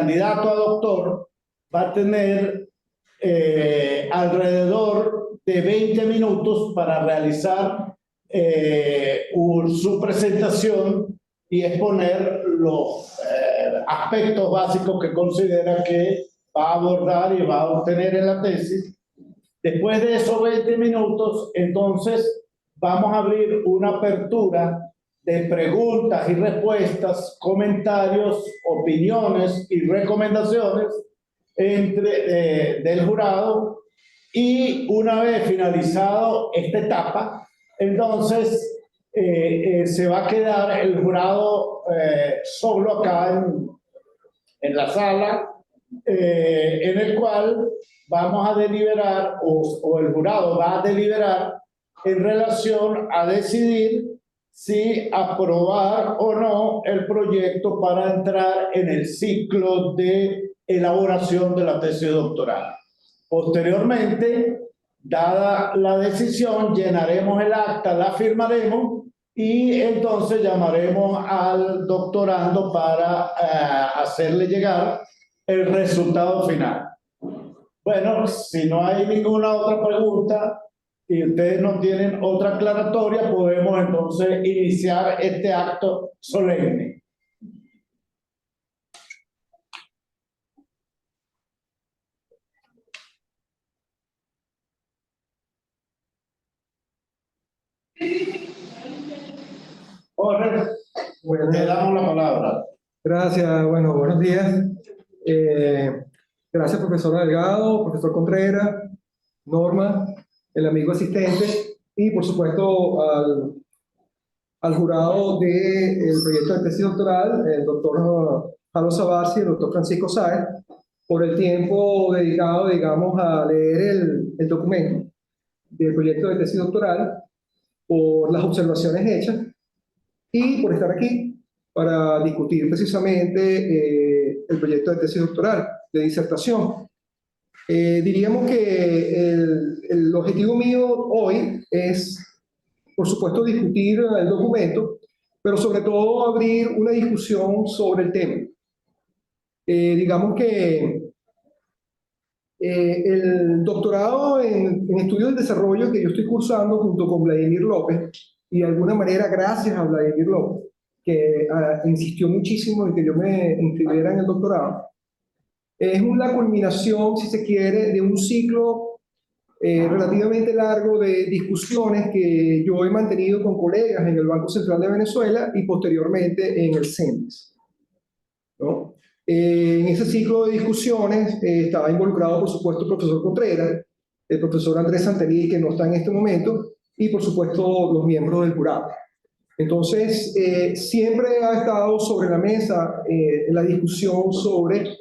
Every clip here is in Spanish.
candidato a doctor va a tener alrededor de 20 minutos para realizar su presentación y exponer los aspectos básicos que considera que va a abordar y va a obtener en la tesis. Después de esos 20 minutos, entonces vamos a abrir una apertura de preguntas y respuestas, comentarios, opiniones y recomendaciones del jurado. Y una vez finalizado esta etapa, entonces se va a quedar el jurado solo acá en la sala, en el cual vamos a deliberar, o el jurado va a deliberar en relación a decidir si aprobar o no el proyecto para entrar en el ciclo de elaboración de la tesis doctoral. Posteriormente, dada la decisión, llenaremos el acta, la firmaremos y entonces llamaremos al doctorando para hacerle llegar el resultado final. Bueno, si no hay ninguna otra pregunta y ustedes no tienen otra aclaratoria, podemos entonces iniciar este acto solemne. Jorge, te damos la palabra. Gracias, bueno, buenos días. Gracias, profesor Delgado, profesor Contreras, Norma, el amigo asistente y, por supuesto, al jurado del proyecto de tesis doctoral, el doctor Jalo Sabarsi y el doctor Francisco Sáez, por el tiempo dedicado, digamos, a leer el documento del proyecto de tesis doctoral, por las observaciones hechas y por estar aquí para discutir precisamente el proyecto de tesis doctoral, de disertación. Diríamos que el objetivo mío hoy es, por supuesto, discutir el documento, pero sobre todo abrir una discusión sobre el tema. Digamos que el doctorado en estudios del desarrollo que yo estoy cursando junto con Vladimir López, y de alguna manera gracias a Vladimir López, que insistió muchísimo en que yo me inscribiera en el doctorado, es una culminación, si se quiere, de un ciclo relativamente largo de discusiones que yo he mantenido con colegas en el Banco Central de Venezuela y posteriormente en el CENTES, ¿no? En ese ciclo de discusiones estaba involucrado, por supuesto, el profesor Contreras, el profesor Andrés Santerí, que no está en este momento, y, por supuesto, los miembros del jurado. Entonces, siempre ha estado sobre la mesa la discusión sobre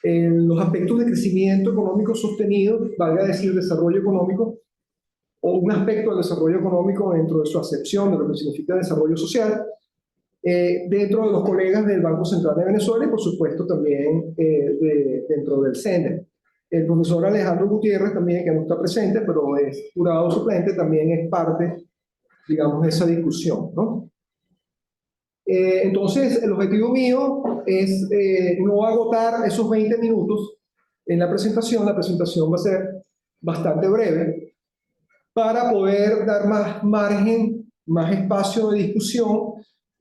los aspectos de crecimiento económico sostenido, valga decir desarrollo económico, o un aspecto del desarrollo económico dentro de su acepción de lo que significa desarrollo social, dentro de los colegas del Banco Central de Venezuela y, por supuesto, también dentro del CENTES. El profesor Alejandro Gutiérrez también, que no está presente, pero es jurado suplente, también es parte, digamos, de esa discusión, ¿no? Entonces, el objetivo mío es no agotar esos 20 minutos en la presentación. La presentación va a ser bastante breve para poder dar más margen, más espacio de discusión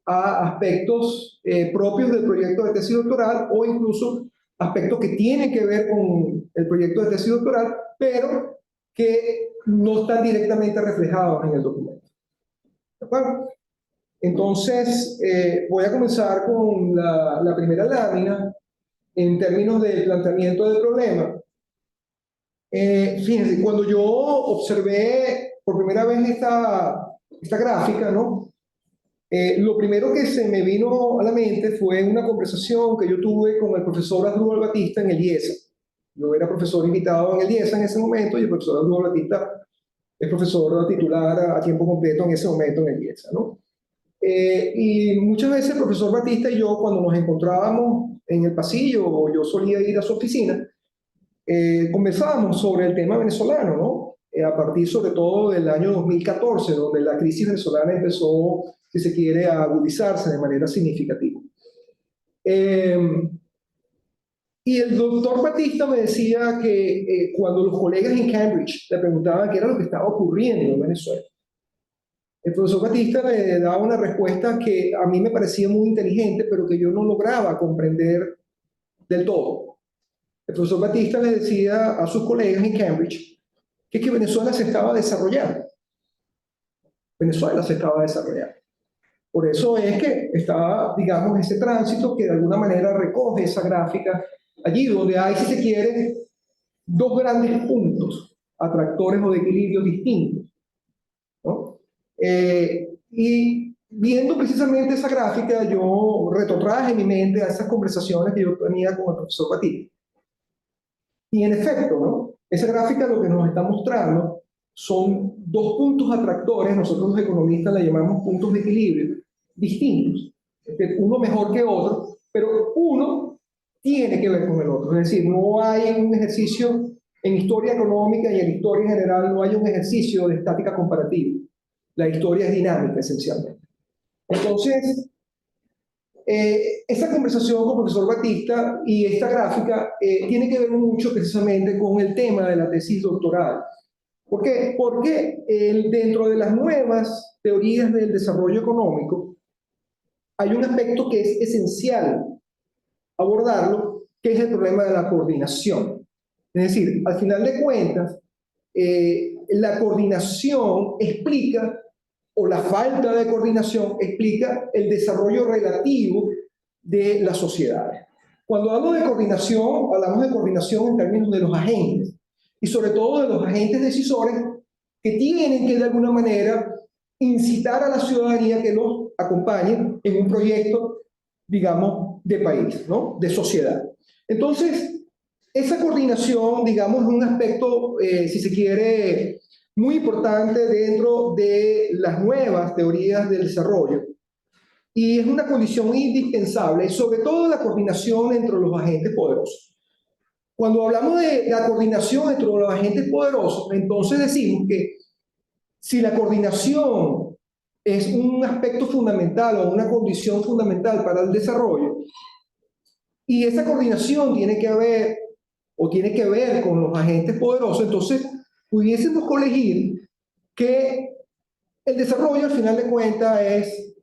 a aspectos propios del proyecto de tesis doctoral o incluso aspectos que tienen que ver con el proyecto de tesis doctoral, pero que no están directamente reflejados en el documento. ¿De acuerdo? Entonces, voy a comenzar con la primera lámina en términos del planteamiento del problema. Fíjense, cuando yo observé por primera vez esta gráfica, ¿no? Lo primero que se me vino a la mente fue una conversación que yo tuve con el profesor Asdrúbal Batista en el IESA. Yo era profesor invitado en el IESA en ese momento y el profesor Asdrúbal Batista es profesor titular a tiempo completo en ese momento en el IESA, ¿no? Y muchas veces el profesor Batista y yo, cuando nos encontrábamos en el pasillo, o yo solía ir a su oficina, conversábamos sobre el tema venezolano, ¿no? A partir sobre todo del año 2014, donde la crisis venezolana empezó, si se quiere, a agudizarse de manera significativa. Y el doctor Batista me decía que cuando los colegas en Cambridge le preguntaban qué era lo que estaba ocurriendo en Venezuela, el profesor Batista le daba una respuesta que a mí me parecía muy inteligente, pero que yo no lograba comprender del todo. El profesor Batista le decía a sus colegas en Cambridge que Venezuela se estaba desarrollando. Venezuela se estaba desarrollando. Por eso es que estaba, digamos, ese tránsito que de alguna manera recoge esa gráfica allí, donde hay, si se quiere, dos grandes puntos atractores o de equilibrio distintos, ¿no? Y viendo precisamente esa gráfica, yo retrotraje en mi mente a esas conversaciones que yo tenía con el profesor Batista. Y en efecto, ¿no? Esa gráfica lo que nos está mostrando son dos puntos atractores, nosotros los economistas la llamamos puntos de equilibrio, distintos, uno mejor que otro, pero uno tiene que ver con el otro. Es decir, no hay un ejercicio en historia económica y en historia en general, no hay un ejercicio de estática comparativa. La historia es dinámica, esencialmente. Entonces, esta conversación con el profesor Batista y esta gráfica tiene que ver mucho precisamente con el tema de la tesis doctoral. ¿Por qué? Porque dentro de las nuevas teorías del desarrollo económico hay un aspecto que es esencial abordarlo, que es el problema de la coordinación. Es decir, al final de cuentas, la coordinación explica, o la falta de coordinación explica el desarrollo relativo de las sociedades. Cuando hablamos de coordinación en términos de los agentes, y sobre todo de los agentes decisores que tienen que de alguna manera incitar a la ciudadanía que los acompañe en un proyecto, digamos, de país, ¿no? De sociedad. Entonces, esa coordinación, digamos, es un aspecto, si se quiere, muy importante dentro de las nuevas teorías del desarrollo. Y es una condición indispensable, sobre todo la coordinación entre los agentes poderosos. Cuando hablamos de la coordinación entre los agentes poderosos, entonces decimos que si la coordinación es un aspecto fundamental o una condición fundamental para el desarrollo, y esa coordinación tiene que ver con los agentes poderosos, entonces pudiésemos colegir que el desarrollo al final de cuentas es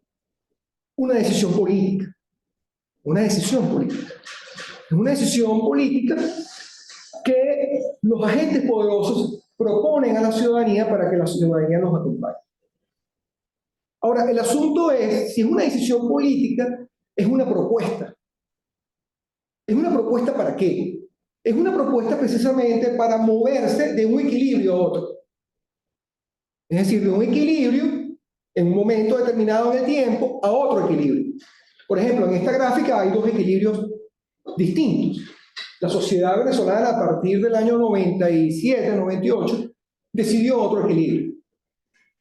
una decisión política. Una decisión política. Es una decisión política que los agentes poderosos proponen a la ciudadanía para que la ciudadanía los acompañe. Ahora, el asunto es, si es una decisión política, es una propuesta. ¿Es una propuesta para qué? Es una propuesta precisamente para moverse de un equilibrio a otro. Es decir, de un equilibrio en un momento determinado en el tiempo a otro equilibrio. Por ejemplo, en esta gráfica hay dos equilibrios distintos. La sociedad venezolana a partir del año 97, 98, decidió otro equilibrio.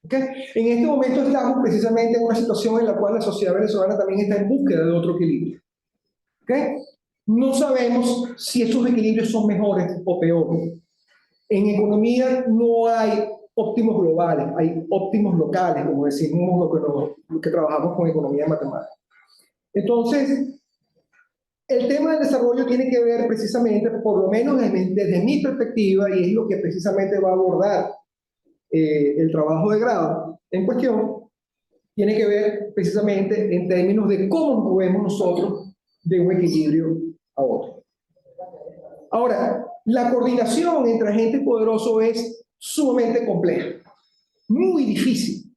¿Okay? En este momento estamos precisamente en una situación en la cual la sociedad venezolana también está en búsqueda de otro equilibrio. ¿Okay? No sabemos si esos equilibrios son mejores o peores. En economía no hay óptimos globales, hay óptimos locales, como decimos los que trabajamos con economía matemática. Entonces, el tema del desarrollo tiene que ver precisamente, por lo menos desde mi perspectiva, y es lo que precisamente va a abordar el trabajo de grado en cuestión, tiene que ver precisamente en términos de cómo nos movemos nosotros de un equilibrio a otro. Ahora, la coordinación entre agentes poderosos es sumamente compleja, muy difícil.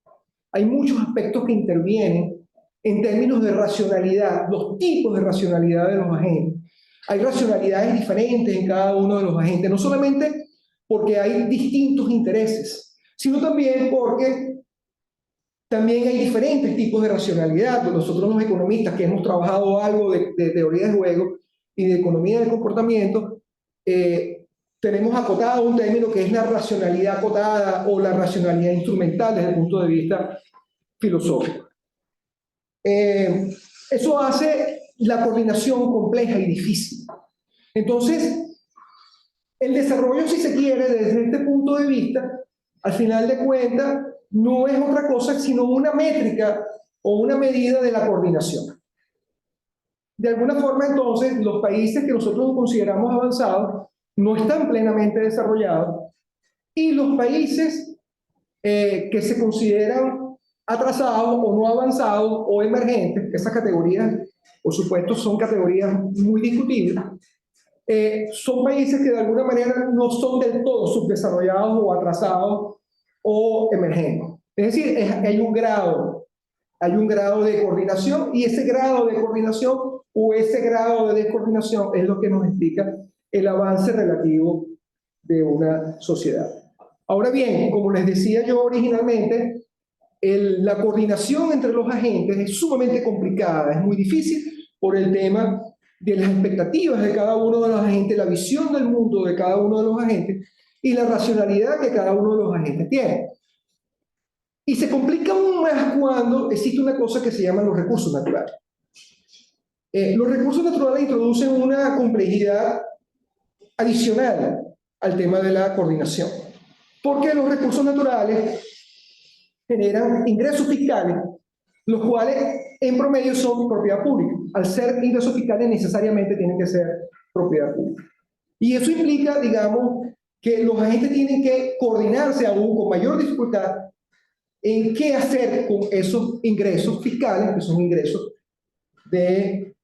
Hay muchos aspectos que intervienen en términos de racionalidad, los tipos de racionalidad de los agentes. Hay racionalidades diferentes en cada uno de los agentes, no solamente porque hay distintos intereses, sino también porque también hay diferentes tipos de racionalidad. Nosotros los economistas que hemos trabajado algo de teoría de juego y de economía del comportamiento, tenemos acotado un término que es la racionalidad acotada o la racionalidad instrumental desde el punto de vista filosófico. Eso hace la coordinación compleja y difícil. Entonces, el desarrollo, si se quiere, desde este punto de vista, al final de cuentas, no es otra cosa sino una métrica o una medida de la coordinación. de alguna forma, entonces, los países que nosotros consideramos avanzados no están plenamente desarrollados y los países que se consideran atrasados o no avanzados o emergentes, esas categorías, por supuesto, son categorías muy discutibles, son países que de alguna manera no son del todo subdesarrollados o atrasados o emergentes. Es decir, hay un grado de coordinación y ese grado de coordinación o ese grado de descoordinación es lo que nos explica el avance relativo de una sociedad. Ahora bien, como les decía yo originalmente, la coordinación entre los agentes es sumamente complicada, es muy difícil por el tema de las expectativas de cada uno de los agentes, la visión del mundo de cada uno de los agentes y la racionalidad que cada uno de los agentes tiene. Y se complica aún más cuando existe una cosa que se llama los recursos naturales. Los recursos naturales introducen una complejidad adicional al tema de la coordinación, porque los recursos naturales generan ingresos fiscales, los cuales en promedio son propiedad pública. Al ser ingresos fiscales necesariamente tienen que ser propiedad pública. Y eso implica, digamos, que los agentes tienen que coordinarse aún con mayor dificultad en qué hacer con esos ingresos fiscales, que son ingresos de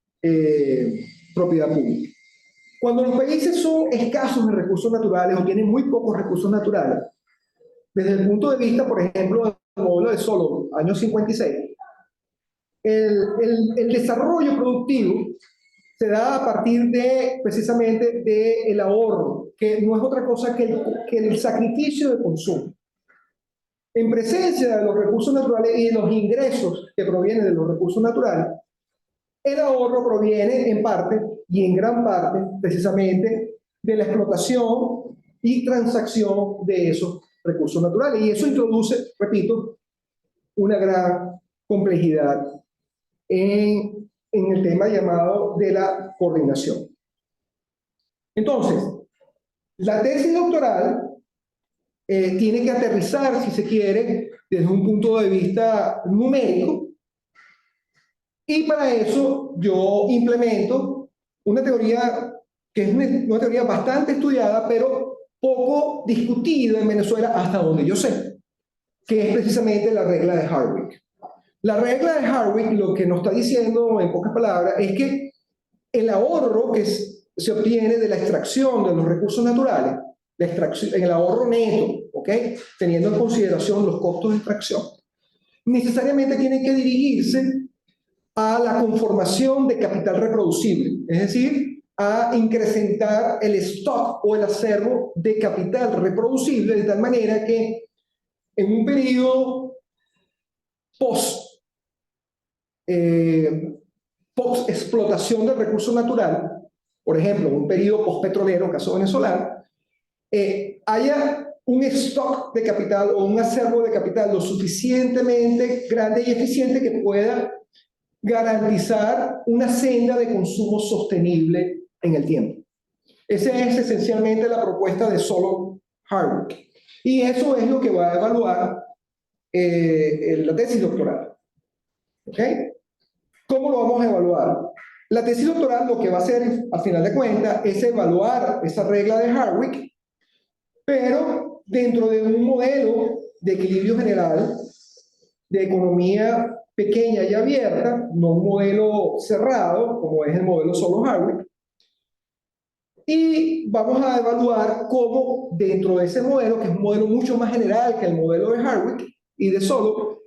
propiedad pública. Cuando los países son escasos de recursos naturales o tienen muy pocos recursos naturales, desde el punto de vista, por ejemplo, del modelo de Solow, año 56, el desarrollo productivo se da a partir de, precisamente, del ahorro, que no es otra cosa que el sacrificio de consumo. En presencia de los recursos naturales y de los ingresos que provienen de los recursos naturales, el ahorro proviene en parte y en gran parte precisamente de la explotación y transacción de esos recursos naturales. Y eso introduce, repito, una gran complejidad en el tema llamado de la coordinación. Entonces, la tesis doctoral tiene que aterrizar, si se quiere, desde un punto de vista numérico, y para eso yo implemento una teoría que es una teoría bastante estudiada, pero poco discutida en Venezuela hasta donde yo sé, que es precisamente la regla de Hardwick. La regla de Hardwick lo que nos está diciendo, en pocas palabras, es que el ahorro que se obtiene de la extracción de los recursos naturales, el ahorro neto, ¿ok?, teniendo en consideración los costos de extracción, necesariamente tiene que dirigirse a la conformación de capital reproducible, es decir, a incrementar el stock o el acervo de capital reproducible de tal manera que en un periodo post explotación del recurso natural, por ejemplo, un periodo post petrolero, caso venezolano, haya un stock de capital o un acervo de capital lo suficientemente grande y eficiente que pueda garantizar una senda de consumo sostenible en el tiempo. Esa es esencialmente la propuesta de Solow Hardwick. Y eso es lo que va a evaluar la tesis doctoral. ¿Ok? ¿Cómo lo vamos a evaluar? La tesis doctoral lo que va a hacer, al final de cuentas, es evaluar esa regla de Hardwick, pero dentro de un modelo de equilibrio general, de economía pequeña y abierta, no un modelo cerrado, como es el modelo Solow Hardwick. Y vamos a evaluar cómo dentro de ese modelo, que es un modelo mucho más general que el modelo de Hardwick y de Solow,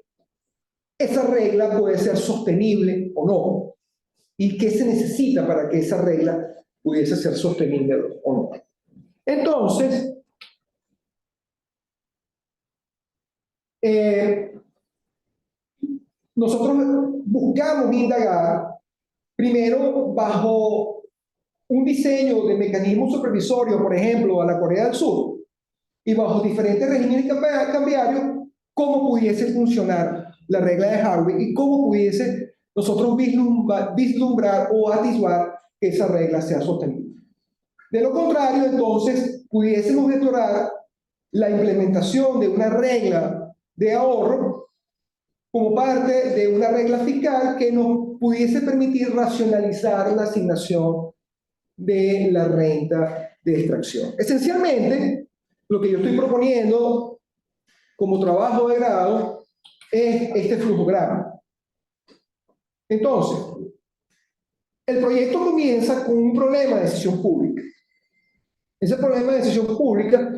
esa regla puede ser sostenible o no. ¿Y qué se necesita para que esa regla pudiese ser sostenible o no? Entonces, nosotros buscamos indagar primero bajo un diseño de mecanismos supervisorios, por ejemplo, a la Corea del Sur, y bajo diferentes regímenes cambiarios, cómo pudiese funcionar la regla de Hardwick y cómo pudiese nosotros vislumbrar o atisbar que esa regla sea sostenible. De lo contrario, entonces, pudiésemos explorar la implementación de una regla de ahorro como parte de una regla fiscal que nos pudiese permitir racionalizar la asignación de la renta de extracción. Esencialmente, lo que yo estoy proponiendo como trabajo de grado es este flujograma. Entonces, el proyecto comienza con un problema de decisión pública. Ese problema de decisión pública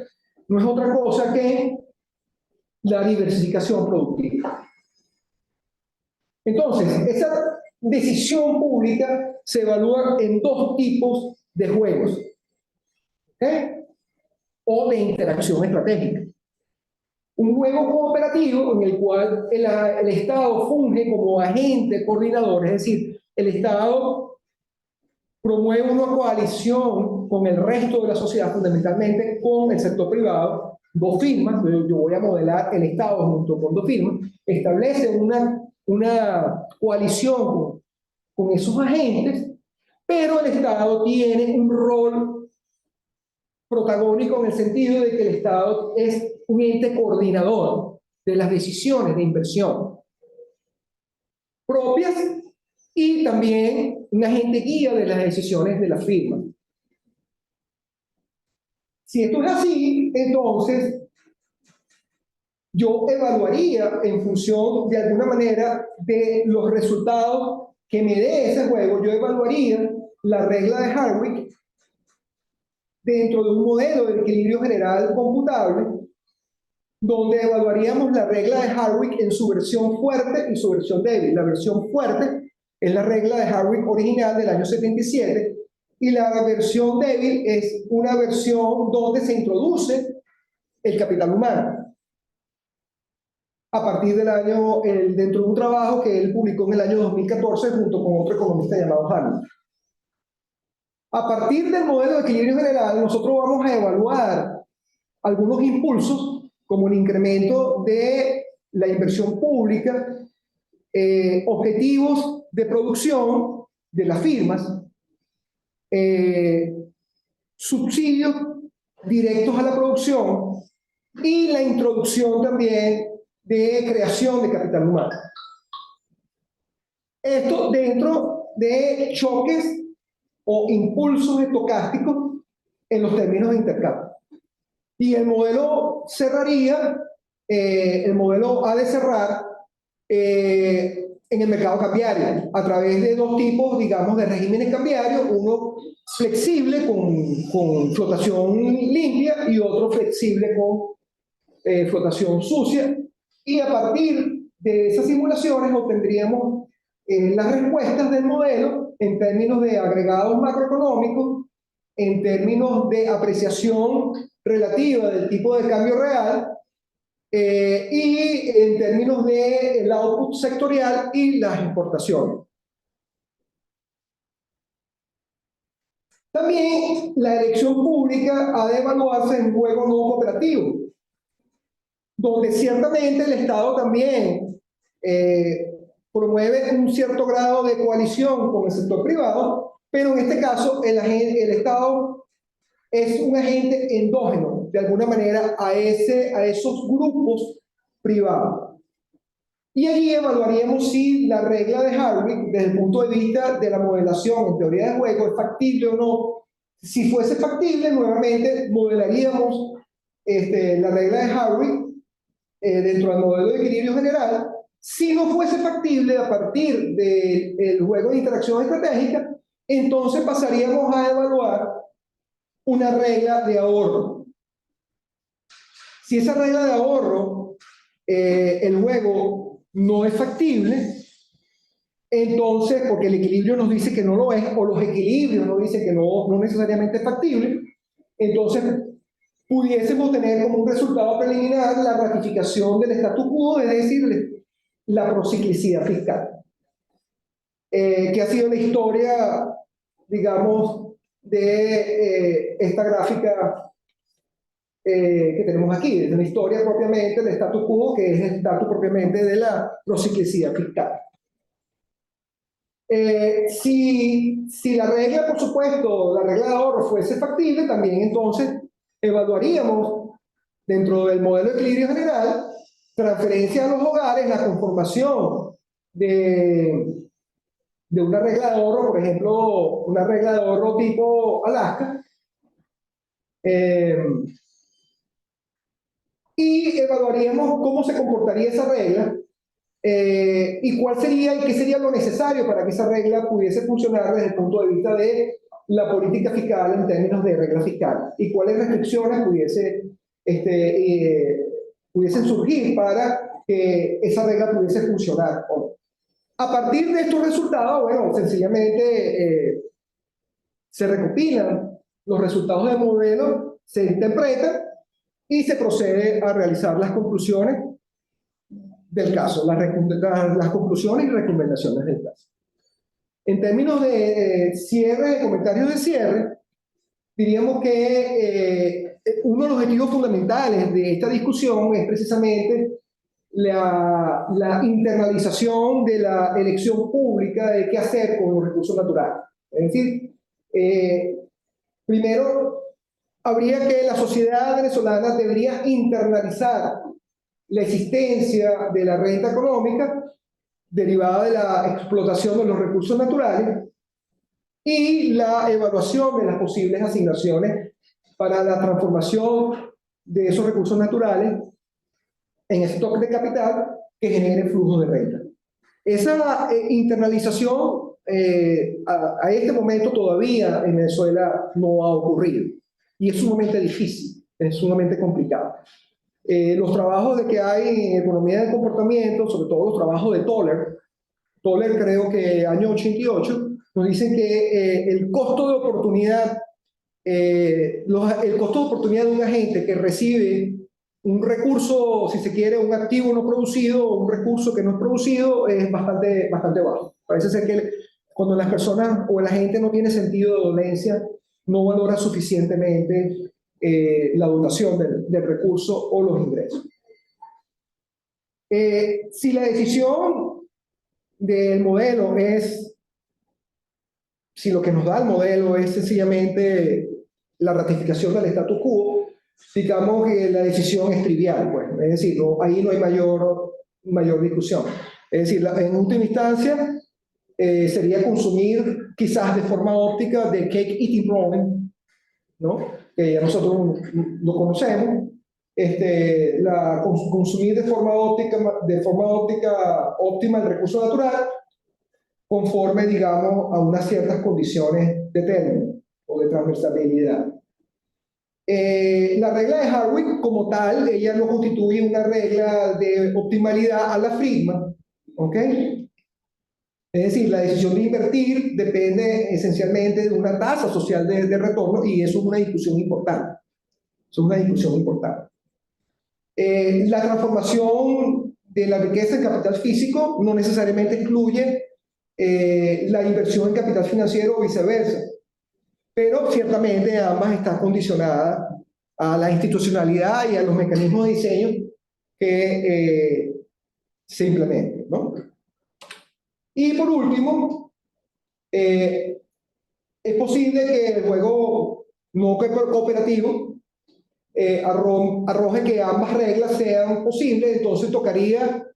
no es otra cosa que la diversificación productiva. Entonces, esa decisión pública se evalúa en dos tipos de juegos, ¿okay? O de interacción estratégica. Un juego cooperativo en el cual el Estado funge como agente coordinador, es decir, el Estado promueve una coalición con el resto de la sociedad, fundamentalmente con el sector privado, dos firmas, yo voy a modelar el Estado junto con dos firmas, establece una coalición con esos agentes, pero el Estado tiene un rol protagónico en el sentido de que el Estado es un ente coordinador de las decisiones de inversión propias y también un agente guía de las decisiones de la firma. Si esto es así, entonces yo evaluaría en función de alguna manera de los resultados que me dé ese juego, yo evaluaría la regla de Harwick dentro de un modelo de equilibrio general computable, donde evaluaríamos la regla de Harwick en su versión fuerte y su versión débil. La versión fuerte es la regla de Harwick original del año 77, y la versión débil es una versión donde se introduce el capital humano a partir del año, dentro de un trabajo que él publicó en el año 2014 junto con otro economista llamado Hannon. A partir del modelo de equilibrio general, nosotros vamos a evaluar algunos impulsos, como el incremento de la inversión pública, objetivos de producción de las firmas, subsidios directos a la producción y la introducción también de creación de capital humano. Esto dentro de choques o impulsos estocásticos en los términos de intercambio. Y el modelo cerraría, el modelo ha de cerrar en el mercado cambiario a través de dos tipos, digamos, de regímenes cambiarios, uno flexible con flotación limpia y otro flexible con flotación sucia, y a partir de esas simulaciones obtendríamos las respuestas del modelo en términos de agregados macroeconómicos, en términos de apreciación relativa del tipo de cambio real, y en términos del output sectorial y las importaciones. También la elección pública ha de evaluarse en un juego no cooperativo, donde ciertamente el Estado también promueve un cierto grado de coalición con el sector privado, pero en este caso el Estado es un agente endógeno, de alguna manera, a esos grupos privados. Y allí evaluaríamos si la regla de Harwick, desde el punto de vista de la modelación en teoría de juego, es factible o no. Si fuese factible, nuevamente modelaríamos la regla de Harwick dentro del modelo de equilibrio general. Si no fuese factible a partir del juego de interacción estratégica, entonces pasaríamos a evaluar una regla de ahorro. Si esa regla de ahorro, el juego no es factible, entonces, porque el equilibrio nos dice que no lo es, o los equilibrios nos dicen que no necesariamente es factible, entonces pudiésemos tener como un resultado preliminar la ratificación del status quo, es decir, la prociclicidad fiscal, que ha sido la historia, digamos, de esta gráfica que tenemos aquí, es una historia propiamente del status quo, que es el status propiamente de la prociclicidad fiscal. Si la regla, por supuesto, la regla de ahorro fuese factible, también entonces evaluaríamos dentro del modelo de equilibrio general transferencia a los hogares, la conformación de de una regla de ahorro, por ejemplo, una regla de ahorro tipo Alaska, y evaluaríamos cómo se comportaría esa regla y cuál sería y qué sería lo necesario para que esa regla pudiese funcionar desde el punto de vista de la política fiscal en términos de regla fiscal y cuáles restricciones pudiesen surgir para que esa regla pudiese funcionar. A partir de estos resultados, bueno, sencillamente se recopilan los resultados del modelo, se interpretan y se procede a realizar las conclusiones del caso, las conclusiones y recomendaciones del caso. En términos de cierre, comentarios de cierre, diríamos que uno de los objetivos fundamentales de esta discusión es precisamente la internalización de la elección pública de qué hacer con los recursos naturales. Es decir, primero, habría que la sociedad venezolana debería internalizar la existencia de la renta económica derivada de la explotación de los recursos naturales y la evaluación de las posibles asignaciones para la transformación de esos recursos naturales en stock de capital que genere flujos de renta. Esa internalización a este momento todavía en Venezuela no ha ocurrido y es sumamente difícil, es sumamente complicado. Los trabajos de que hay en economía del comportamiento, sobre todo los trabajos de Toller creo que año 88, nos dicen que el costo de oportunidad, el costo de oportunidad de un agente que recibe un recurso, si se quiere, un activo no producido o un recurso que no es producido es bastante bajo. Parece ser que cuando las personas o la gente no tiene sentido de dolencia, no valora suficientemente la dotación del recurso o los ingresos. Si la decisión del modelo si lo que nos da el modelo es sencillamente la ratificación del status quo, digamos que la decisión es trivial, pues. Es decir, ahí no hay mayor discusión. Es decir, en última instancia, sería consumir quizás de forma óptica de cake eating problem, ¿no? Que ya nosotros lo conocemos, consumir de forma óptima el recurso natural conforme, digamos, a unas ciertas condiciones de término o de transversalidad. La regla de Harwick como tal, ella no constituye una regla de optimalidad a la Friedman, ¿ok? Es decir, la decisión de invertir depende esencialmente de una tasa social de retorno y eso es una discusión importante. Eso es una discusión importante. La transformación de la riqueza en capital físico no necesariamente excluye la inversión en capital financiero o viceversa, pero ciertamente ambas están condicionadas a la institucionalidad y a los mecanismos de diseño que se implementen, ¿no? Y por último, es posible que el juego no cooperativo arroje que ambas reglas sean posibles, entonces tocaría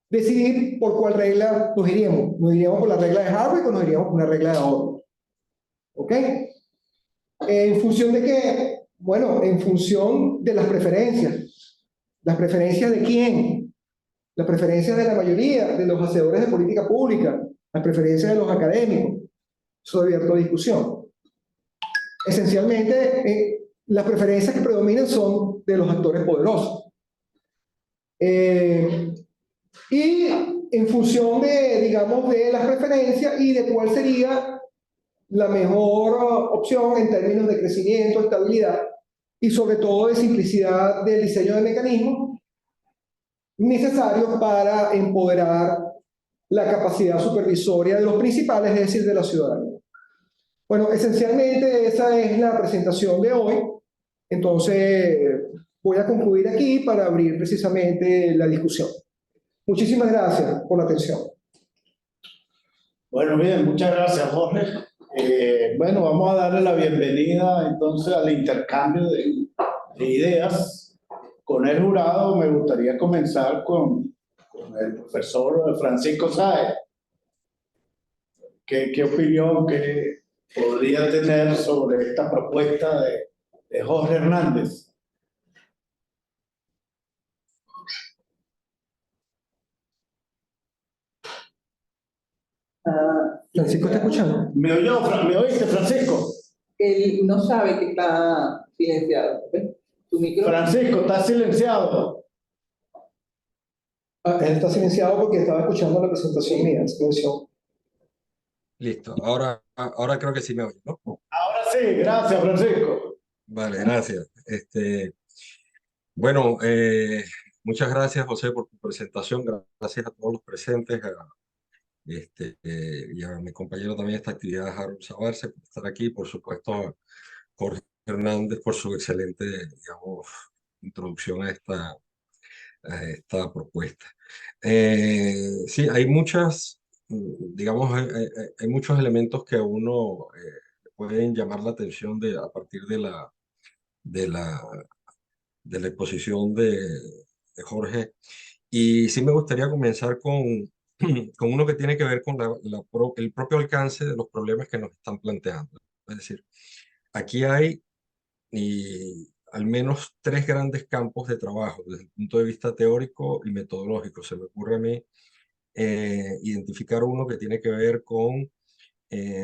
decidir por cuál regla nos iríamos. ¿Nos iríamos por la regla de Harvard o nos iríamos por una regla de ahorro? ¿Ok? ¿En función de qué? Bueno, en función de las preferencias. ¿Las preferencias de quién? Las preferencias de la mayoría de los hacedores de política pública, las preferencias de los académicos. Eso es abierto a discusión. Esencialmente, las preferencias que predominan son de los actores poderosos. Y en función de, digamos, de las preferencias y de cuál sería la mejor opción en términos de crecimiento, estabilidad y sobre todo de simplicidad del diseño de mecanismos necesarios para empoderar la capacidad supervisoria de los principales, es decir, de la ciudadanía. Bueno, esencialmente esa es la presentación de hoy. Entonces, voy a concluir aquí para abrir precisamente la discusión. Muchísimas gracias por la atención. Bueno, bien, muchas gracias, Jorge. Bueno, vamos a darle la bienvenida entonces al intercambio de ideas con el jurado. Me gustaría comenzar con el profesor Francisco Sáez. qué opinión que podría tener sobre esta propuesta de Jorge Hernández. Francisco, ¿está escuchando? ¿Me oyó, me oíste, Francisco? Él no sabe que está silenciado. ¿Ves? Tu micrófono. Francisco, está silenciado. Él está silenciado porque estaba escuchando la presentación mía. Silencio. Listo, ahora creo que sí me oye, ¿no? Ahora sí, gracias, Francisco. Vale, gracias. Bueno, muchas gracias, José, por tu presentación. Gracias a todos los presentes, y a mi compañero también de esta actividad, Harold Sabarce, por estar aquí. Por supuesto, a Jorge Hernández por su excelente, digamos, introducción a esta propuesta. Sí, hay muchas, digamos, hay muchos elementos que a uno pueden llamar la atención a partir de la, de la exposición de Jorge. Y sí me gustaría comenzar con uno que tiene que ver con el propio alcance de los problemas que nos están planteando. Es decir, aquí hay al menos tres grandes campos de trabajo desde el punto de vista teórico y metodológico. Se me ocurre a mí identificar uno que tiene que ver con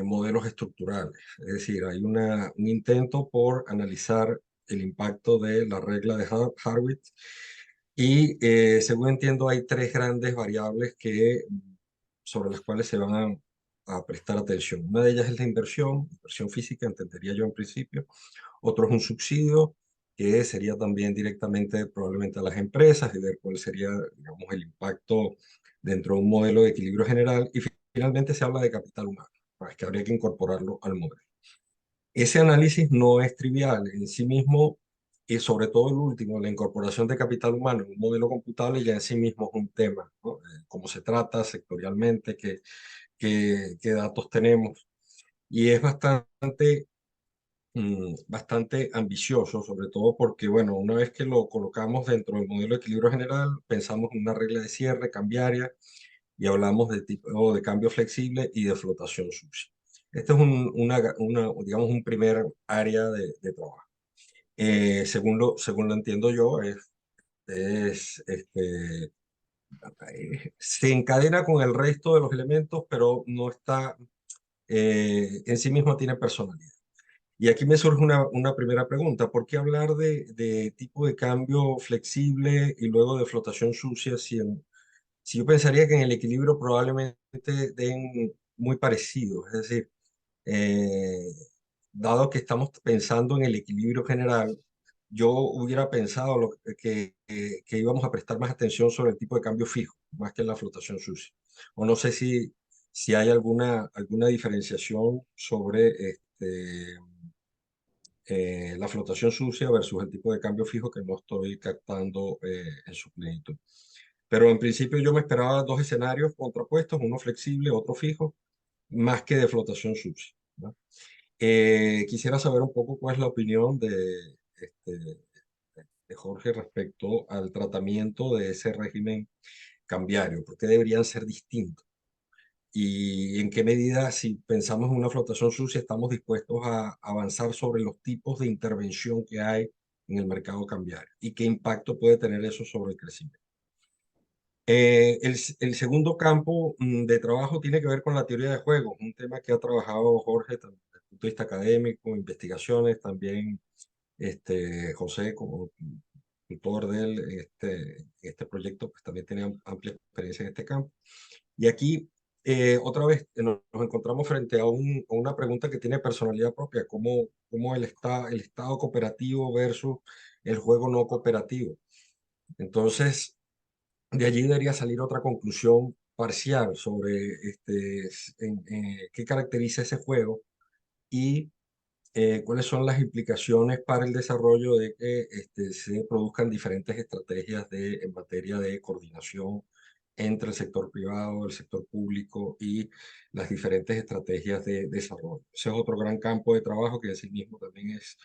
modelos estructurales. Es decir, hay un intento por analizar el impacto de la regla de Harvitz y, según entiendo, hay tres grandes variables sobre las cuales se van a prestar atención. Una de ellas es la inversión física, entendería yo en principio. Otro es un subsidio, que sería también directamente probablemente a las empresas, y ver cuál sería, digamos, el impacto dentro de un modelo de equilibrio general. Y finalmente se habla de capital humano, es que habría que incorporarlo al modelo. Ese análisis no es trivial en sí mismo, y sobre todo el último, la incorporación de capital humano en un modelo computable, ya en sí mismo es un tema, ¿no? Cómo se trata sectorialmente, qué datos tenemos. Y es bastante ambicioso, sobre todo porque, bueno, una vez que lo colocamos dentro del modelo de equilibrio general, pensamos en una regla de cierre cambiaria y hablamos de tipo de cambio flexible y de flotación sucia. Este es digamos, un primer área de trabajo. Según lo entiendo yo, se encadena con el resto de los elementos, pero no está, en sí mismo tiene personalidad. Y aquí me surge una primera pregunta: ¿por qué hablar de tipo de cambio flexible y luego de flotación sucia si yo pensaría que en el equilibrio probablemente den muy parecidos? Es decir, eh, dado que estamos pensando en el equilibrio general, yo hubiera pensado que íbamos a prestar más atención sobre el tipo de cambio fijo, más que en la flotación sucia. O no sé si hay alguna diferenciación sobre la flotación sucia versus el tipo de cambio fijo, que no estoy captando en su plenitud. Pero en principio yo me esperaba dos escenarios contrapuestos, uno flexible, otro fijo, más que de flotación sucia, ¿no? Quisiera saber un poco cuál es la opinión de Jorge respecto al tratamiento de ese régimen cambiario. ¿Por qué deberían ser distintos? Y en qué medida, si pensamos en una flotación sucia, estamos dispuestos a avanzar sobre los tipos de intervención que hay en el cambiario y qué impacto puede tener eso sobre el crecimiento. El segundo campo de trabajo tiene que ver con la teoría de juegos, un tema que ha trabajado Jorge desde el punto de vista académico, investigaciones, también José como tutor de él, este proyecto, pues también tiene amplia experiencia en este campo. Y aquí, otra vez, nos encontramos frente a una pregunta que tiene personalidad propia: cómo el estado cooperativo versus el juego no cooperativo. Entonces, de allí debería salir otra conclusión parcial sobre qué caracteriza ese juego y cuáles son las implicaciones para el desarrollo de que se produzcan diferentes estrategias en materia de coordinación entre el sector privado, el sector público y las diferentes estrategias de desarrollo. Ese es otro gran campo de trabajo que en sí mismo también es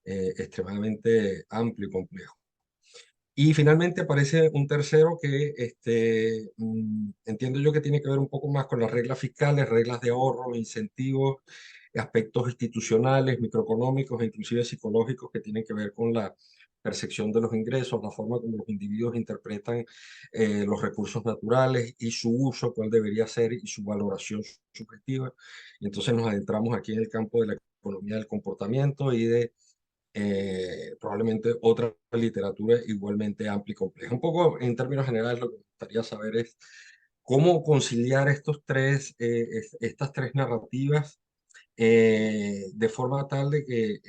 extremadamente amplio y complejo. Y finalmente aparece un tercero que entiendo yo que tiene que ver un poco más con las reglas fiscales, reglas de ahorro, incentivos, aspectos institucionales, microeconómicos e inclusive psicológicos que tienen que ver con la percepción de los ingresos, la forma como los individuos interpretan los recursos naturales y su uso, cuál debería ser y su valoración subjetiva. Y entonces nos adentramos aquí en el campo de la economía del comportamiento y de probablemente otra literatura igualmente amplia y compleja. Un poco en términos generales lo que me gustaría saber es cómo conciliar estas tres narrativas de forma tal de que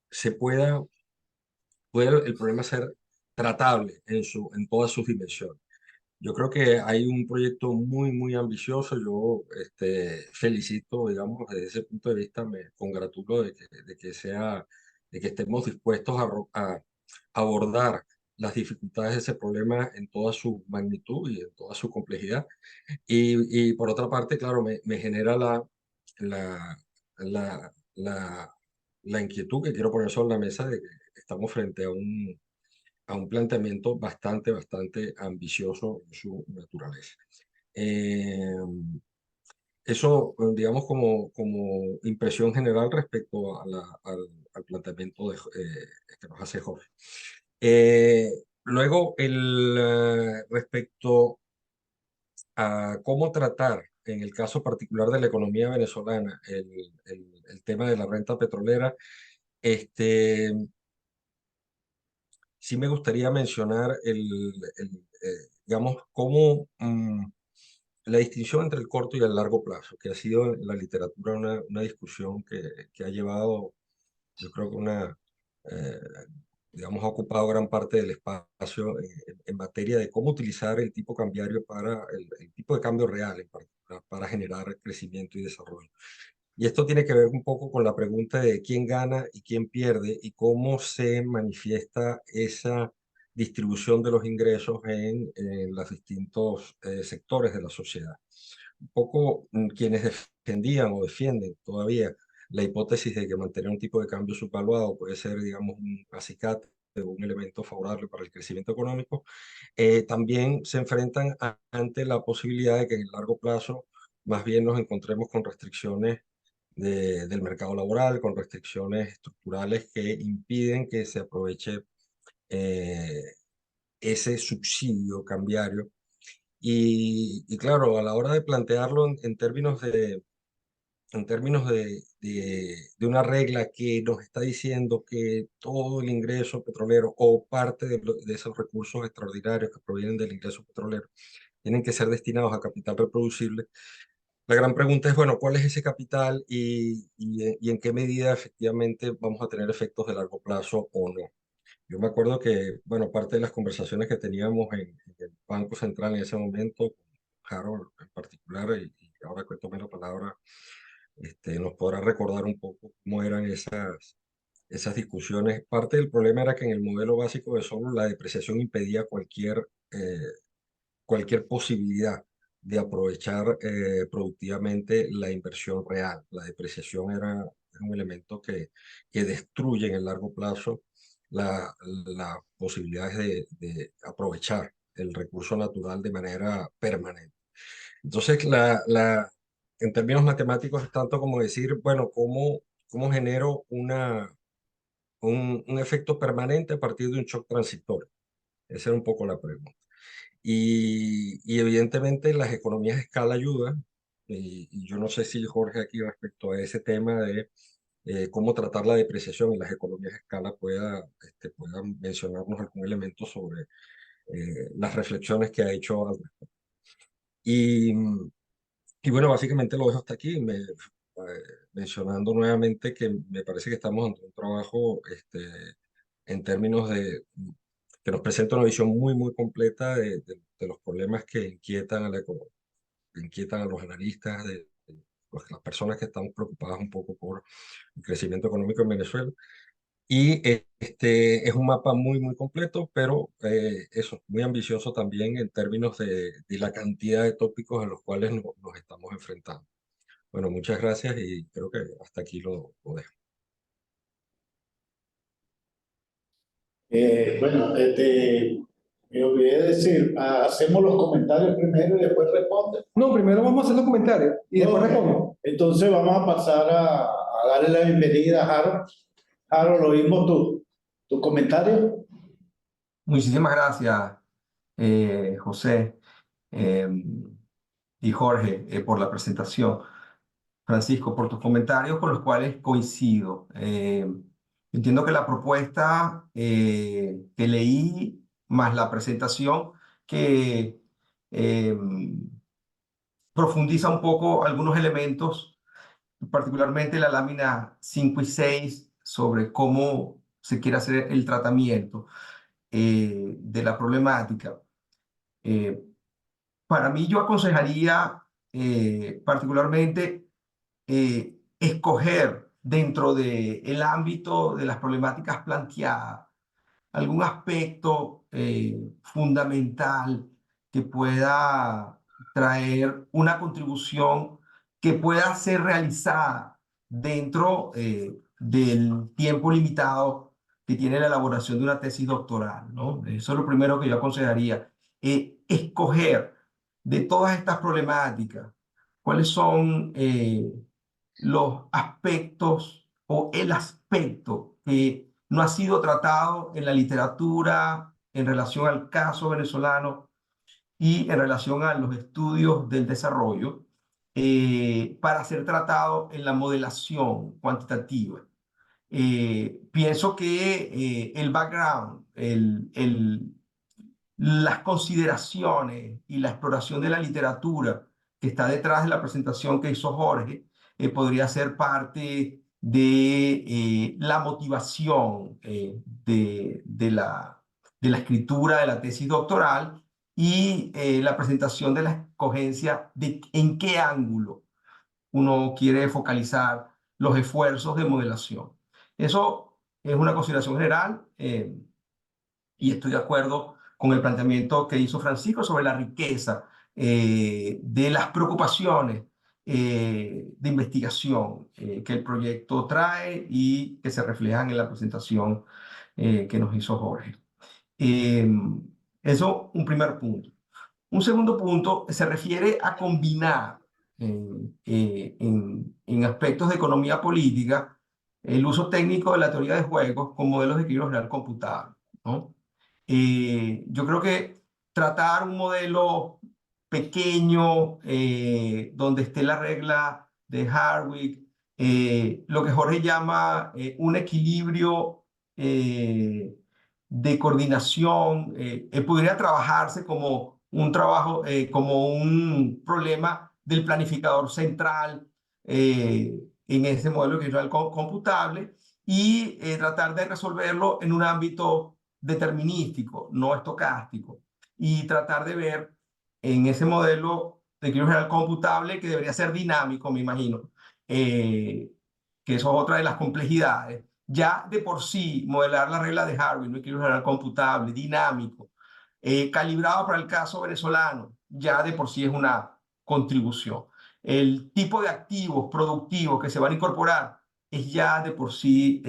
se pueda el problema ser tratable en todas sus dimensiones. Yo creo que hay un proyecto muy, muy ambicioso. Yo felicito, digamos, desde ese punto de vista, me congratulo de que estemos dispuestos a abordar las dificultades de ese problema en toda su magnitud y en toda su complejidad. Y por otra parte, claro, me genera la, la, la inquietud que quiero poner sobre la mesa de que estamos frente a un planteamiento bastante ambicioso en su naturaleza. Eh, digamos, como impresión general respecto al planteamiento que nos hace Jorge. Eh, Luego, respecto a cómo tratar, en el caso particular de la economía venezolana, el tema de la renta petrolera, este, sí me gustaría mencionar digamos, cómo la distinción entre el corto y el largo plazo, que ha sido en la literatura una discusión que ha llevado, yo creo que eh, digamos, ha ocupado gran parte del espacio en materia de cómo utilizar el tipo cambiario para el tipo de cambio real, en particular, para generar crecimiento y desarrollo. Y esto tiene que ver un poco con la pregunta de quién gana y quién pierde y cómo se manifiesta esa distribución de los ingresos en los distintos sectores de la sociedad. Un poco quienes defendían o defienden todavía la hipótesis de que mantener un tipo de cambio subvaluado puede ser, digamos, un acicate o un elemento favorable para el crecimiento económico, también se enfrentan ante la posibilidad de que en el largo plazo más bien nos encontremos con restricciones del mercado laboral, con restricciones estructurales que impiden que se aproveche eh, ese subsidio cambiario. Y claro, a la hora de plantearlo en términos de una regla que nos está diciendo que todo el ingreso petrolero o parte de esos recursos extraordinarios que provienen del ingreso petrolero tienen que ser destinados a capital reproducible. La gran pregunta es, bueno, ¿cuál es ese capital y en qué medida efectivamente vamos a tener efectos de largo plazo o no? Yo me acuerdo que, bueno, parte de las conversaciones que teníamos en el Banco Central en ese momento, Harold en particular, y ahora que tomé la palabra, nos podrá recordar un poco cómo eran esas discusiones. Parte del problema era que en el modelo básico de solo la depreciación impedía cualquier posibilidad de aprovechar productivamente la inversión real. La depreciación era un elemento que destruye en el largo plazo las posibilidades de aprovechar el recurso natural de manera permanente. Entonces, en términos matemáticos es tanto como decir, bueno, ¿cómo genero un efecto permanente a partir de un shock transitorio? Esa era un poco la pregunta. Y evidentemente las economías de escala ayudan. Y yo no sé si Jorge aquí respecto a ese tema de cómo tratar la depreciación en las economías de escala pueda mencionarnos algún elemento sobre las reflexiones que ha hecho al respecto. Y, y bueno, básicamente lo dejo hasta aquí, mencionando nuevamente que me parece que estamos ante un trabajo en términos de que nos presenta una visión muy completa de los problemas que inquietan a que inquietan a los analistas, las personas que estamos preocupadas un poco por el crecimiento económico en Venezuela. Y es un mapa muy completo, pero eso, muy ambicioso también en términos de la cantidad de tópicos a los cuales nos estamos enfrentando. Bueno, muchas gracias y creo que hasta aquí lo dejo. Bueno, me olvidé de decir, hacemos los comentarios primero y después responde. No, primero vamos a hacer los comentarios y después Ok. respondo. Entonces vamos a pasar a darle la bienvenida a Harold. Harold, oímos tu comentario. Muchísimas gracias, José eh, y Jorge, por la presentación. Francisco, por tus comentarios con los cuales coincido. Entiendo que la propuesta que leí, más la presentación, que eh, profundiza un poco algunos elementos, particularmente la lámina 5 y 6, sobre cómo se quiere hacer el tratamiento de la problemática. Para mí, yo aconsejaría particularmente escoger dentro del ámbito de las problemáticas planteadas algún aspecto fundamental que pueda traer una contribución que pueda ser realizada dentro del tiempo limitado que tiene la elaboración de una tesis doctoral, ¿no? Eso es lo primero que yo aconsejaría. Escoger de todas estas problemáticas cuáles son los aspectos o el aspecto que no ha sido tratado en la literatura en relación al caso venezolano y en relación a los estudios del desarrollo para ser tratado en la modelación cuantitativa. Pienso que el background, las consideraciones y la exploración de la literatura que está detrás de la presentación que hizo Jorge podría ser parte de la motivación de la escritura de la tesis doctoral y la presentación de la escogencia de en qué ángulo uno quiere focalizar los esfuerzos de modelación. Eso es una consideración general y estoy de acuerdo con el planteamiento que hizo Francisco sobre la riqueza de las preocupaciones de investigación que el proyecto trae y que se reflejan en la presentación que nos hizo Jorge. Eso, un primer punto. Un segundo punto se refiere a combinar en aspectos de economía política el uso técnico de la teoría de juegos con modelos de equilibrio general computable, ¿no? Yo creo que tratar un modelo pequeño donde esté la regla de Hardwick, lo que Jorge llama un equilibrio de coordinación, podría trabajarse como un trabajo, como un problema del planificador central en ese modelo que es computable y tratar de resolverlo en un ámbito determinístico, no estocástico, y tratar de ver en ese modelo de equilibrio general computable que debería ser dinámico, me imagino, que eso es otra de las complejidades. Ya de por sí, modelar la regla de Harvey, un equilibrio general computable, dinámico, calibrado para el caso venezolano, ya de por sí es una contribución. El tipo de activos productivos que se van a incorporar es ya de por sí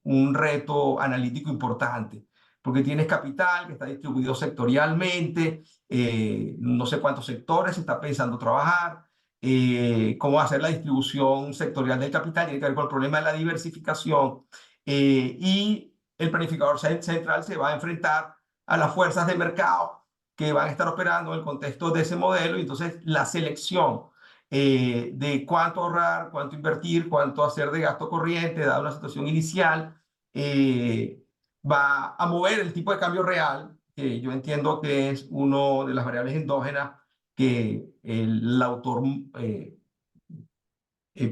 un reto analítico importante, porque tienes capital que está distribuido sectorialmente, no sé cuántos sectores se está pensando trabajar, cómo hacer la distribución sectorial del capital, tiene que ver con el problema de la diversificación, y el planificador central se va a enfrentar a las fuerzas de mercado que van a estar operando en el contexto de ese modelo, y entonces la selección de cuánto ahorrar, cuánto invertir, cuánto hacer de gasto corriente, dada una situación inicial, va a mover el tipo de cambio real, que yo entiendo que es una de las variables endógenas que el autor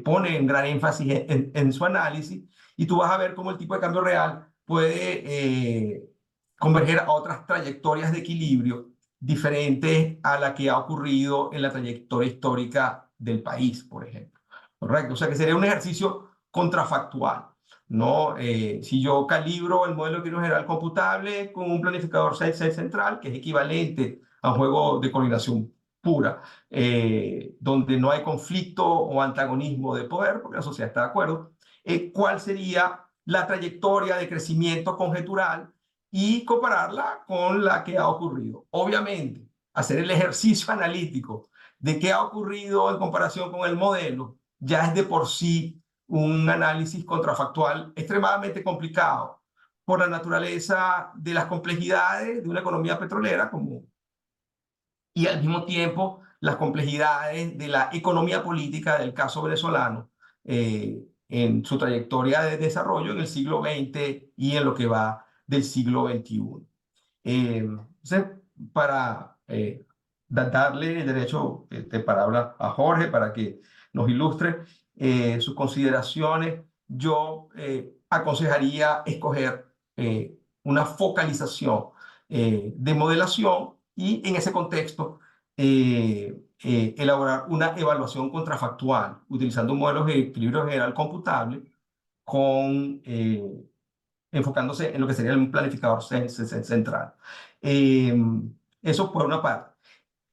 pone en gran énfasis en su análisis, y tú vas a ver cómo el tipo de cambio real puede converger a otras trayectorias de equilibrio diferentes a la que ha ocurrido en la trayectoria histórica del país, por ejemplo. ¿Correcto? O sea que sería un ejercicio contrafactual, ¿no? Si yo calibro el modelo de equilibrio general computable con un planificador central, que es equivalente a un juego de coordinación pura, donde no hay conflicto o antagonismo de poder, porque la sociedad está de acuerdo, ¿cuál sería la trayectoria de crecimiento conjetural y compararla con la que ha ocurrido. Obviamente, hacer el ejercicio analítico de qué ha ocurrido en comparación con el modelo ya es de por sí un análisis contrafactual extremadamente complicado por la naturaleza de las complejidades de una economía petrolera y al mismo tiempo las complejidades de la economía política del caso venezolano en su trayectoria de desarrollo en el siglo XX y en lo que va del siglo XXI. Entonces, para darle el derecho de palabra a Jorge para que nos ilustre sus consideraciones, yo aconsejaría escoger una focalización de modelación y en ese contexto elaborar una evaluación contrafactual utilizando un modelo de equilibrio general computable con enfocándose en lo que sería un planificador central. Eso por una parte.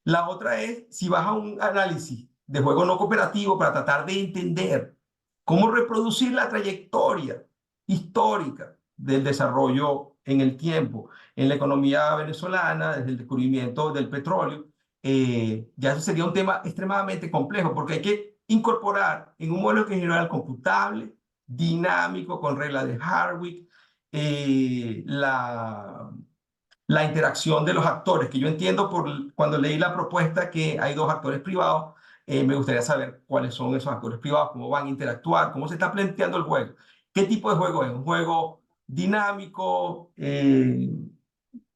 La otra es, si vas a un análisis de juego no cooperativo para tratar de entender cómo reproducir la trayectoria histórica del desarrollo en el tiempo, en la economía venezolana, desde el descubrimiento del petróleo, ya eso sería un tema extremadamente complejo, porque hay que incorporar en un modelo general computable, dinámico, con reglas de Harwick, la interacción de los actores, que yo entiendo cuando leí la propuesta que hay dos actores privados, me gustaría saber cuáles son esos actores privados, cómo van a interactuar, cómo se está planteando el juego, qué tipo de juego es, un juego dinámico,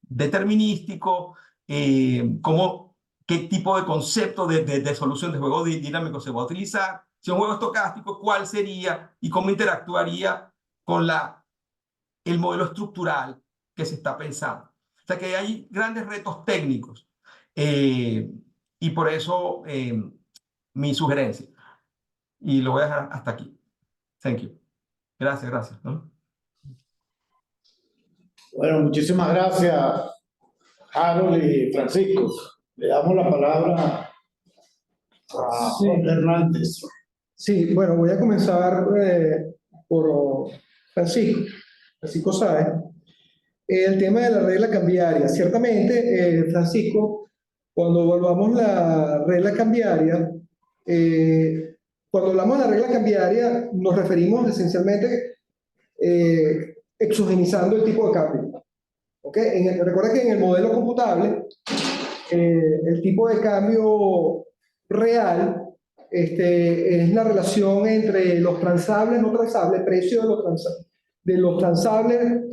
determinístico, qué tipo de concepto de solución de juego dinámico se va a utilizar, si es un juego estocástico, cuál sería y cómo interactuaría con el modelo estructural que se está pensando. O sea que hay grandes retos técnicos y por eso mi sugerencia. Y lo voy a dejar hasta aquí. Thank you. Gracias, gracias, ¿no? Bueno, muchísimas gracias, Harold y Francisco. Le damos la palabra a Sí. Jorge Hernández. Sí, bueno, voy a comenzar por Francisco. Francisco Sáez. El tema de la regla cambiaria. Ciertamente, Francisco, cuando evaluamos la regla cambiaria, cuando hablamos de la regla cambiaria, nos referimos esencialmente exogenizando el tipo de cambio. ¿Okay? Recuerda que en el modelo computable, el tipo de cambio real es la relación entre los transables, no transables, precio de los transables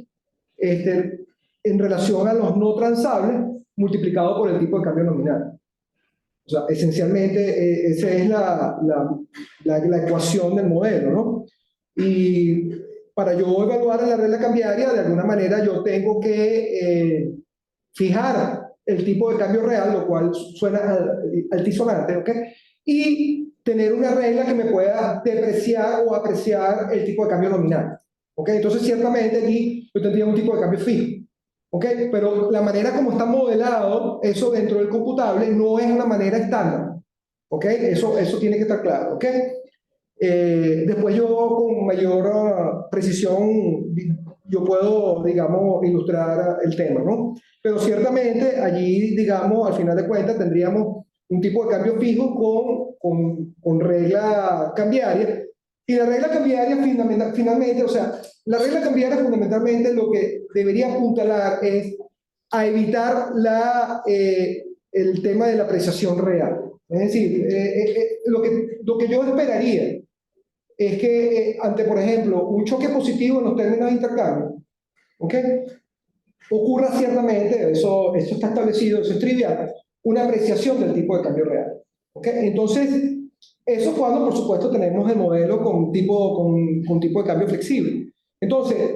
en relación a los no transables multiplicado por el tipo de cambio nominal. O sea, esencialmente esa es la ecuación del modelo, ¿no? Y para yo evaluar la regla cambiaria, de alguna manera yo tengo que fijar el tipo de cambio real, lo cual suena altisonante, ¿ok? Y tener una regla que me pueda depreciar o apreciar el tipo de cambio nominal. ¿Ok? Entonces, ciertamente aquí yo tendría un tipo de cambio fijo. ¿Ok? Pero la manera como está modelado eso dentro del computable no es una manera estándar. ¿Ok? Eso tiene que estar claro. ¿Ok? Después yo con mayor precisión yo puedo, digamos, ilustrar el tema, ¿no? Pero ciertamente allí, digamos, al final de cuentas tendríamos un tipo de cambio fijo con regla cambiaria. Y la regla cambiaria finalmente, o sea, la regla cambiaria fundamentalmente lo que debería apuntalar es a evitar el tema de la apreciación real. Es decir, lo que yo esperaría es que ante, por ejemplo, un choque positivo en los términos de intercambio, ¿ok? Ocurra ciertamente, eso está establecido, eso es trivial, una apreciación del tipo de cambio real. ¿Ok? Entonces, eso es cuando, por supuesto, tenemos el modelo con tipo de cambio flexible. Entonces,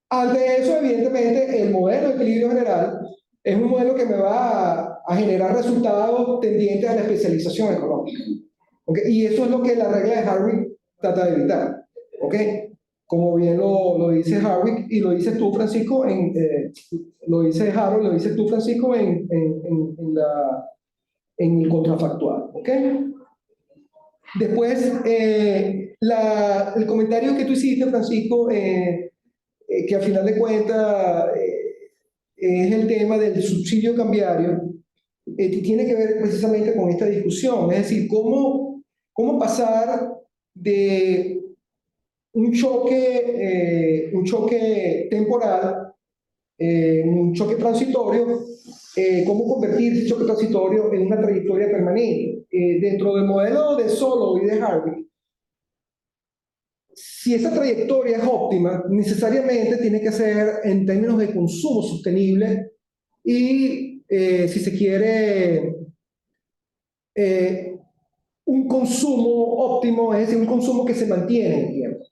ante eso, evidentemente, el modelo de equilibrio general es un modelo que me va a generar resultados tendientes a la especialización económica. ¿Ok? Y eso es lo que la regla de Harwick trata de evitar. ¿Ok? Como bien lo dice Harwick y lo dices tú, Francisco, lo dice Harold, lo dices tú, Francisco, en el contrafactual. ¿Ok? Después, el comentario que tú hiciste, Francisco, que al final de cuentas es el tema del subsidio cambiario, tiene que ver precisamente con esta discusión, es decir, cómo pasar de un choque temporal, un choque transitorio, cómo convertir ese choque transitorio en una trayectoria permanente. Dentro del modelo de Solow y de Harvey, si esa trayectoria es óptima, necesariamente tiene que ser en términos de consumo sostenible y, si se quiere, un consumo óptimo, es decir, un consumo que se mantiene en el tiempo.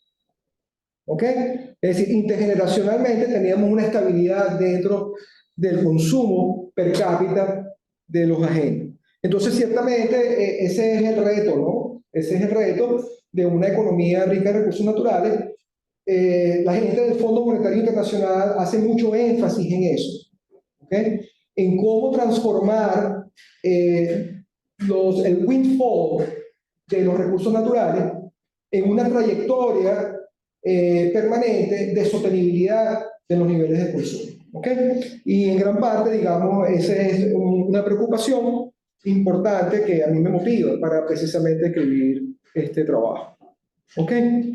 ¿Ok? Es decir, intergeneracionalmente teníamos una estabilidad dentro del consumo per cápita de los agentes. Entonces, ciertamente, ese es el reto, ¿no? Ese es el reto de una economía rica en recursos naturales. La gente del Fondo Monetario Internacional hace mucho énfasis en eso, ¿ok? En cómo transformar el windfall de los recursos naturales en una trayectoria permanente de sostenibilidad de los niveles de consumo, ¿ok? Y en gran parte, digamos, esa es una preocupación importante que a mí me motiva para precisamente escribir este trabajo, ¿ok? En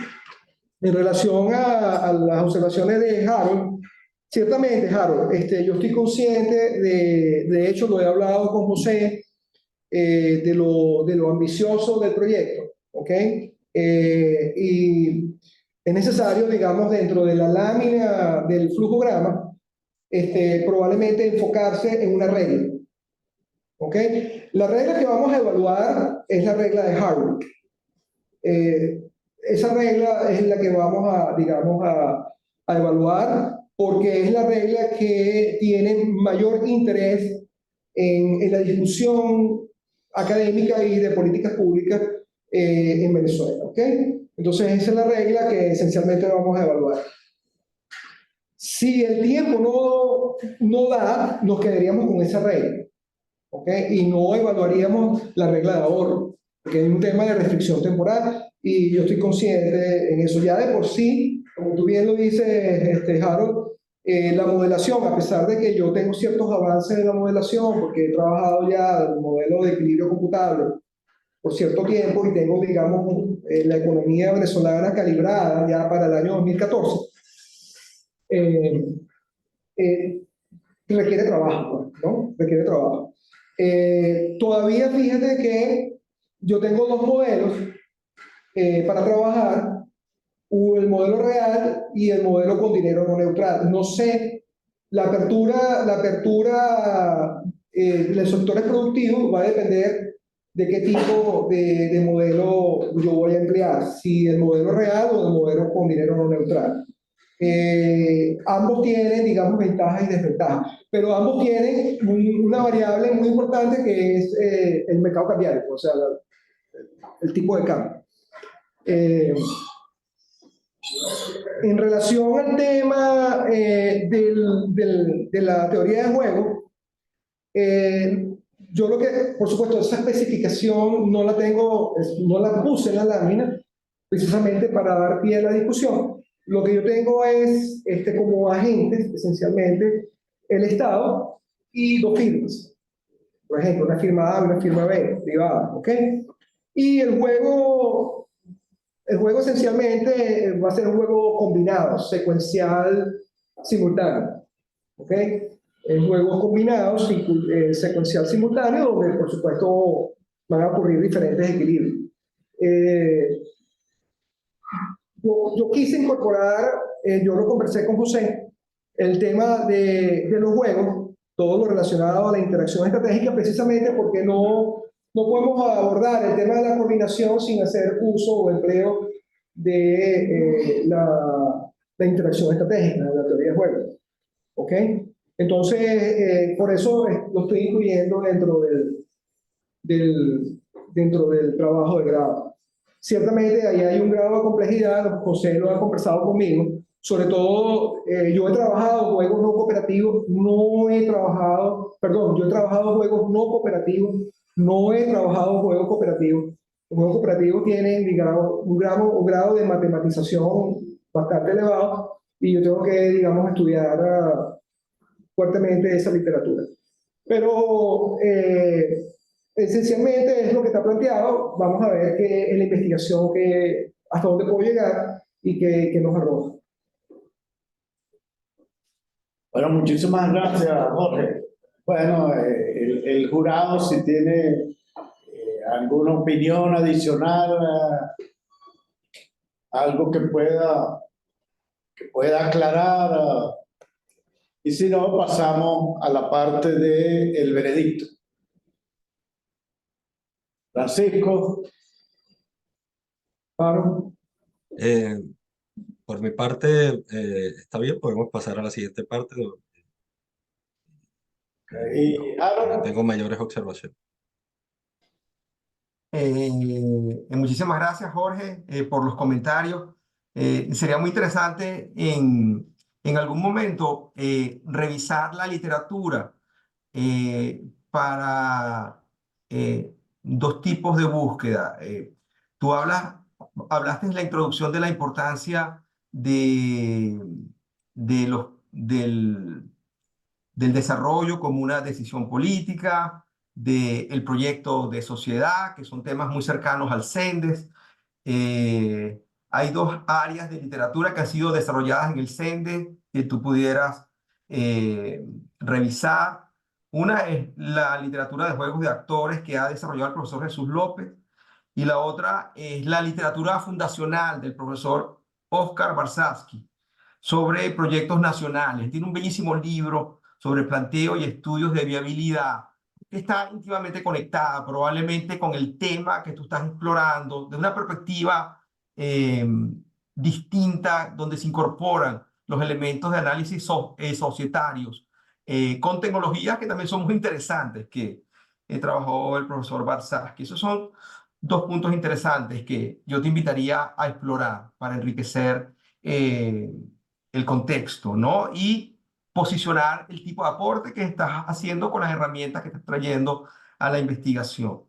relación a las observaciones de Harold, ciertamente, Harold, yo estoy consciente, de hecho lo he hablado con José, de lo ambicioso del proyecto, ¿ok? Y es necesario, digamos, dentro de la lámina del flujograma, probablemente enfocarse en una regla, ¿ok? La regla que vamos a evaluar es la regla de Harvard. Esa regla es la que vamos a, digamos, a evaluar porque es la regla que tiene mayor interés en la discusión académica y de políticas públicas en Venezuela, ¿ok? Entonces esa es la regla que esencialmente vamos a evaluar. Si el tiempo no da, nos quedaríamos con esa regla, ¿ok? Y no evaluaríamos la regla de ahorro, porque hay un tema de restricción temporal y yo estoy consciente en eso. Ya de por sí, como tú bien lo dices, Harold, la modelación, a pesar de que yo tengo ciertos avances en la modelación, porque he trabajado ya en el modelo de equilibrio computable por cierto tiempo y tengo, digamos, la economía venezolana calibrada ya para el año 2014, requiere trabajo, ¿no? Requiere trabajo. Todavía fíjate que yo tengo dos modelos para trabajar, el modelo real y el modelo con dinero no neutral. No sé, la apertura de los sectores productivos va a depender de qué tipo de modelo yo voy a emplear, si el modelo real o el modelo con dinero no neutral. Ambos tienen, digamos, ventajas y desventajas, pero ambos tienen una variable muy importante que es el mercado cambiario, o sea, el tipo de cambio. En relación al tema de la teoría de juego, yo lo que, por supuesto, esa especificación no la tengo, no la puse en la lámina, precisamente para dar pie a la discusión. Lo que yo tengo es, como agentes, esencialmente, el Estado y dos firmas. Por ejemplo, una firma A y una firma B, privada, ¿ok? Y el juego esencialmente va a ser un juego combinado, secuencial, simultáneo, ¿ok? Juegos combinados, secuencial simultáneo, donde por supuesto van a ocurrir diferentes equilibrios. Yo quise incorporar, yo lo conversé con José, el tema de los juegos, todo lo relacionado a la interacción estratégica, precisamente porque no podemos abordar el tema de la coordinación sin hacer uso o empleo de la interacción estratégica, de la teoría de juegos. ¿Ok? Entonces, por eso lo estoy incluyendo dentro del trabajo de grado. Ciertamente ahí hay un grado de complejidad, José lo ha conversado conmigo, sobre todo yo he trabajado juegos no cooperativos, yo he trabajado juegos no cooperativos, no he trabajado juegos cooperativos. Los juegos cooperativos tienen, digamos, un grado de matematización bastante elevado y yo tengo que, digamos, estudiar fuertemente esa literatura. Pero esencialmente es lo que está planteado. Vamos a ver qué es la investigación, hasta dónde puedo llegar y qué nos arroja. Bueno, muchísimas gracias, Jorge. Bueno, el jurado, si tiene alguna opinión adicional, algo que pueda aclarar, y si no, pasamos a la parte del veredicto. Francisco. Claro. Por mi parte, está bien, podemos pasar a la siguiente parte. Y No Harold. tengo mayores observaciones. Muchísimas gracias, Jorge, por los comentarios. Sería muy interesante en algún momento revisar la literatura para dos tipos de búsqueda. Tú hablaste en la introducción de la importancia del desarrollo como una decisión política, del proyecto de sociedad, que son temas muy cercanos al CENDES. Hay dos áreas de literatura que han sido desarrolladas en el CENDES que tú pudieras revisar. Una es la literatura de juegos de actores que ha desarrollado el profesor Jesús López, y la otra es la literatura fundacional del profesor Oscar Barsavsky sobre proyectos nacionales. Tiene un bellísimo libro sobre planteo y estudios de viabilidad, que está íntimamente conectada probablemente con el tema que tú estás explorando, de una perspectiva distinta, donde se incorporan los elementos de análisis societarios, con tecnologías que también son muy interesantes, que trabajó el profesor Barsavsky. Esos son dos puntos interesantes que yo te invitaría a explorar para enriquecer el contexto, ¿no? Y posicionar el tipo de aporte que estás haciendo con las herramientas que estás trayendo a la investigación.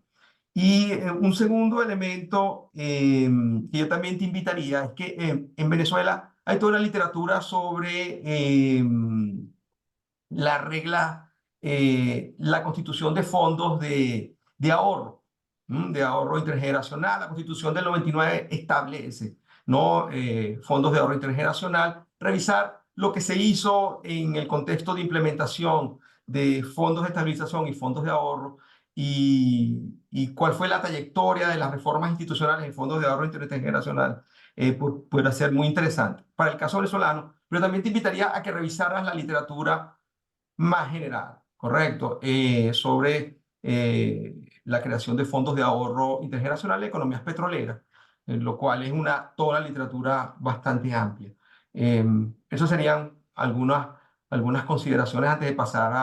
Y un segundo elemento que yo también te invitaría es que en Venezuela hay toda una literatura sobre la regla, la constitución de fondos de ahorro, de ahorro intergeneracional. La constitución del 99 establece, ¿no? Fondos de ahorro intergeneracional. Revisar lo que se hizo en el contexto de implementación de fondos de estabilización y fondos de ahorro, y cuál fue la trayectoria de las reformas institucionales en fondos de ahorro intergeneracional. Puede ser muy interesante para el caso venezolano, pero también te invitaría a que revisaras la literatura más general, ¿correcto? Sobre la creación de fondos de ahorro intergeneracional en economías petroleras, lo cual es toda la literatura bastante amplia. Esas serían algunas consideraciones antes de pasar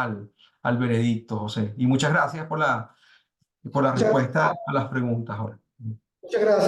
al veredicto, José. Y muchas gracias por la respuesta a las preguntas, Jorge. Muchas gracias.